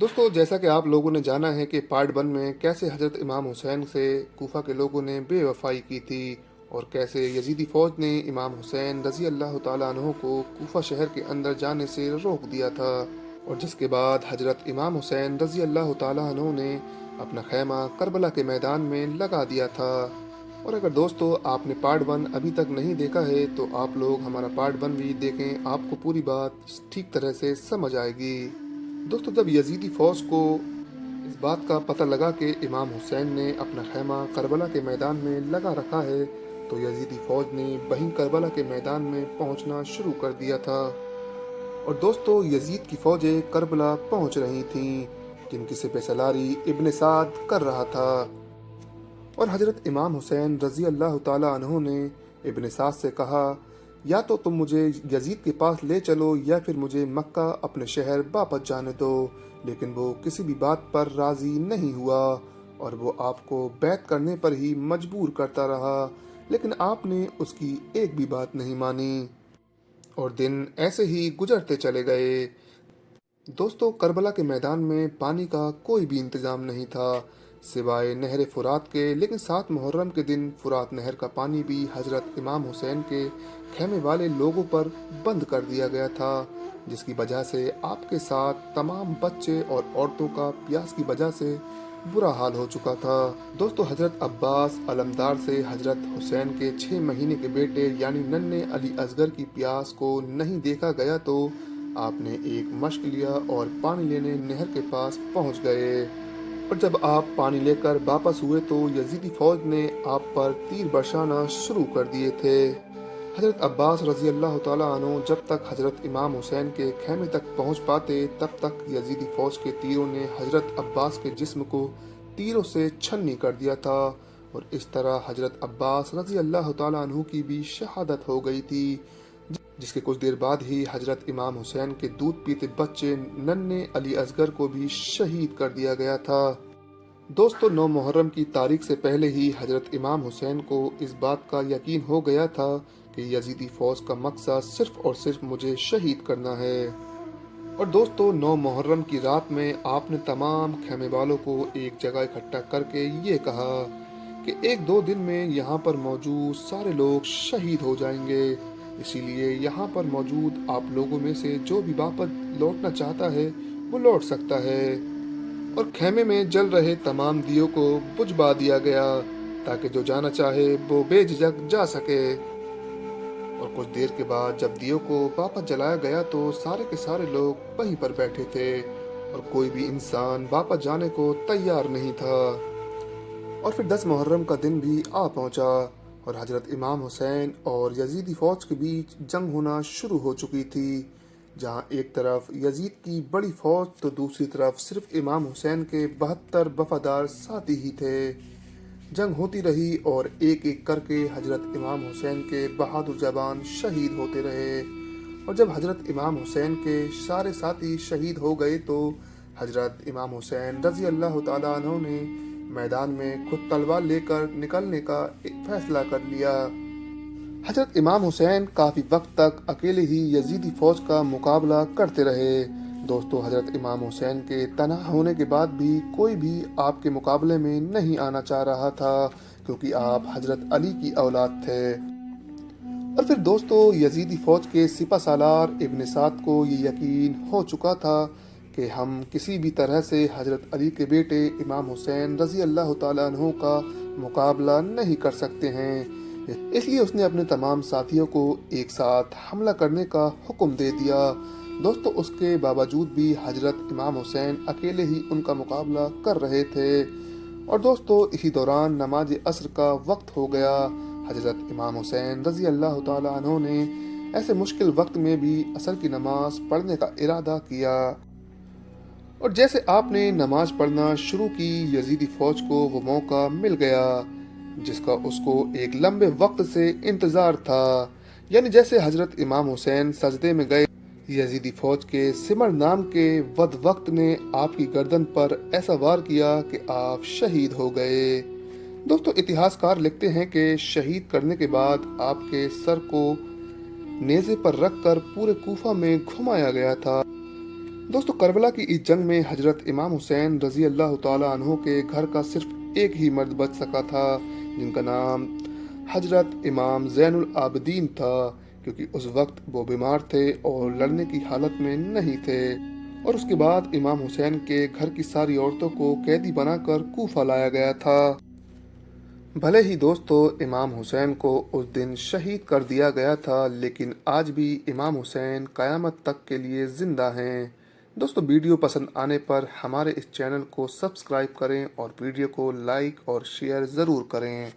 दोस्तों, जैसा कि आप लोगों ने जाना है कि पार्ट 1 में कैसे हज़रत इमाम हुसैन से कूफा के लोगों ने बेवफ़ाई की थी और कैसे यज़ीदी फ़ौज ने इमाम हुसैन रज़ी अल्लाह तआला अन्हो को कूफा शहर के अंदर जाने से रोक दिया था। और जिसके बाद हज़रत इमाम हुसैन रज़ी अल्लाह तआला अन्हो ने अपना खैमा करबला के मैदान में लगा दिया था। और अगर दोस्तों आपने पार्ट 1 अभी तक नहीं देखा है तो आप लोग हमारा पार्ट 1 भी देखें, आपको पूरी बात ठीक तरह से समझ आएगी। दोस्तों, जब यजीदी फ़ौज को इस बात का पता लगा कि इमाम हुसैन ने अपना खैमा करबला के मैदान में लगा रखा है, तो यजीदी फ़ौज ने वहीं करबला के मैदान में पहुंचना शुरू कर दिया था। और दोस्तों, यजीद की फ़ौजें करबला पहुंच रही थीं, जिनकी सिपहसालारी इब्न साद कर रहा था। और हज़रत इमाम हुसैन रज़ी अल्लाह ताला अन्हो ने इब्न साद से कहा, या तो तुम मुझे यजीद के पास ले चलो या फिर मुझे मक्का अपने शहर वापस जाने दो। लेकिन वो किसी भी बात पर राज़ी नहीं हुआ और वो आपको बैत करने पर ही मजबूर करता रहा, लेकिन आपने उसकी एक भी बात नहीं मानी और दिन ऐसे ही गुजरते चले गए। दोस्तों, करबला के मैदान में पानी का कोई भी इंतज़ाम नहीं था सिवाय नहर फुरात के, लेकिन 7 मुहर्रम के दिन फुरात नहर का पानी भी हज़रत इमाम हुसैन के खेमे वाले लोगों पर बंद कर दिया गया था, जिसकी वजह से आपके साथ तमाम बच्चे और औरतों का प्यास की वजह से बुरा हाल हो चुका था। दोस्तों, हज़रत अब्बास अलमदार से हज़रत हुसैन के 6 महीने के बेटे यानी नन्हे अली असगर की प्यास को नहीं देखा गया तो आपने एक मशक लिया और पानी लेने नहर के पास पहुंच गए। और जब आप पानी लेकर वापस हुए तो यजीदी फौज ने आप पर तीर बरसाना शुरू कर दिए थे। हजरत अब्बास रजी अल्लाह तआला अन्हु जब तक हजरत इमाम हुसैन के खेमे तक पहुंच पाते, तब तक यजीदी फौज के तीरों ने हजरत अब्बास के जिस्म को तीरों से छन्नी कर दिया था और इस तरह हजरत अब्बास रजी अल्लाह तआला अन्हु की भी शहादत हो गई थी, जिसके कुछ देर बाद ही हजरत इमाम हुसैन के दूध पीते बच्चे नन्हे अली असगर को भी शहीद कर दिया गया था। दोस्तों, 9 मुहर्रम की तारीख से पहले ही हजरत इमाम हुसैन को इस बात का यकीन हो गया था कि यजीदी फौज का मकसद सिर्फ और सिर्फ मुझे शहीद करना है। और दोस्तों, 9 मुहर्रम की रात में आपने तमाम खेमे वालों को एक जगह इकट्ठा करके ये कहा कि 1-2 दिन में यहाँ पर मौजूद सारे लोग शहीद हो जाएंगे, इसीलिए यहाँ पर मौजूद आप लोगों में से जो भी वापस लौटना चाहता है वो लौट सकता है। और खेमे में जल रहे तमाम दियों को बुझवा दिया गया ताकि जो जाना चाहे वो बेझिझक जा सके। और कुछ देर के बाद जब दियों को वापस जलाया गया तो सारे के सारे लोग वहीं पर बैठे थे और कोई भी इंसान वापस जाने को तैयार नहीं था। और फिर 10 मुहर्रम का दिन भी आ पहुंचा और हजरत इमाम हुसैन और यजीदी फौज के बीच जंग होना शुरू हो चुकी थी, जहां एक तरफ यजीद की बड़ी फौज तो दूसरी तरफ सिर्फ इमाम हुसैन के 72 वफादार साथी ही थे। जंग होती रही और एक एक करके हजरत इमाम हुसैन के बहादुर जवान शहीद होते रहे। और जब हजरत इमाम हुसैन के सारे साथी शहीद हो गए तो हजरत इमाम हुसैन रजी अल्लाह तआला अन्हु ने मैदान में खुद तलवार लेकर निकलने का एक फैसला कर लिया। हजरत इमाम हुसैन काफ़ी वक्त तक अकेले ही यजीदी फ़ौज का मुकाबला करते रहे। दोस्तों, हजरत इमाम हुसैन के तनहा होने के बाद भी कोई भी आपके मुकाबले में नहीं आना चाह रहा था, क्योंकि आप हजरत अली की औलाद थे। और फिर दोस्तों, यजीदी फ़ौज के सिपह सालार इब्न साद को ये यकीन हो चुका था कि हम किसी भी तरह से हजरत अली के बेटे इमाम हुसैन रजी अल्लाह तआला अन्हु का मुकाबला नहीं कर सकते हैं, इसलिए उसने अपने तमाम साथियों को एक साथ हमला करने का हुक्म दे दिया। दोस्तों, उसके बावजूद भी हजरत इमाम हुसैन अकेले ही उनका मुकाबला कर रहे थे। और दोस्तों, इसी दौरान नमाज असर का वक्त हो गया। हजरत इमाम हुसैन रजी अल्लाह तआला अन्हु ने ऐसे मुश्किल वक्त में भी असर की नमाज पढ़ने का इरादा किया और जैसे आपने नमाज पढ़ना शुरू की, यजीदी फौज को वो मौका मिल गया जिसका उसको एक लंबे वक्त से इंतजार था। यानी जैसे हजरत इमाम हुसैन सजदे में गए, यजीदी फौज के सिमर नाम के वक्त ने आपकी गर्दन पर ऐसा वार किया कि आप शहीद हो गए। दोस्तों, इतिहासकार लिखते हैं कि शहीद करने के बाद आपके सर को नेज़े पर रखकर पूरे कूफा में घुमाया गया था। दोस्तों करबला की इस जंग में हजरत इमाम हुसैन रजी अल्लाह ताला अन्हो के घर का सिर्फ एक ही मर्द बच सका था, जिनका नाम हजरत इमाम ज़ैनुल आबिदीन था, क्योंकि उस वक्त वो बीमार थे और लड़ने की हालत में नहीं थे। और उसके बाद इमाम हुसैन के घर की सारी औरतों को कैदी बनाकर कूफा लाया गया था। भले ही दोस्तों इमाम हुसैन को उस दिन शहीद कर दिया गया था, लेकिन आज भी इमाम हुसैन क़यामत तक के लिए ज़िंदा हैं। दोस्तों वीडियो पसंद आने पर हमारे इस चैनल को सब्सक्राइब करें और वीडियो को लाइक और शेयर ज़रूर करें।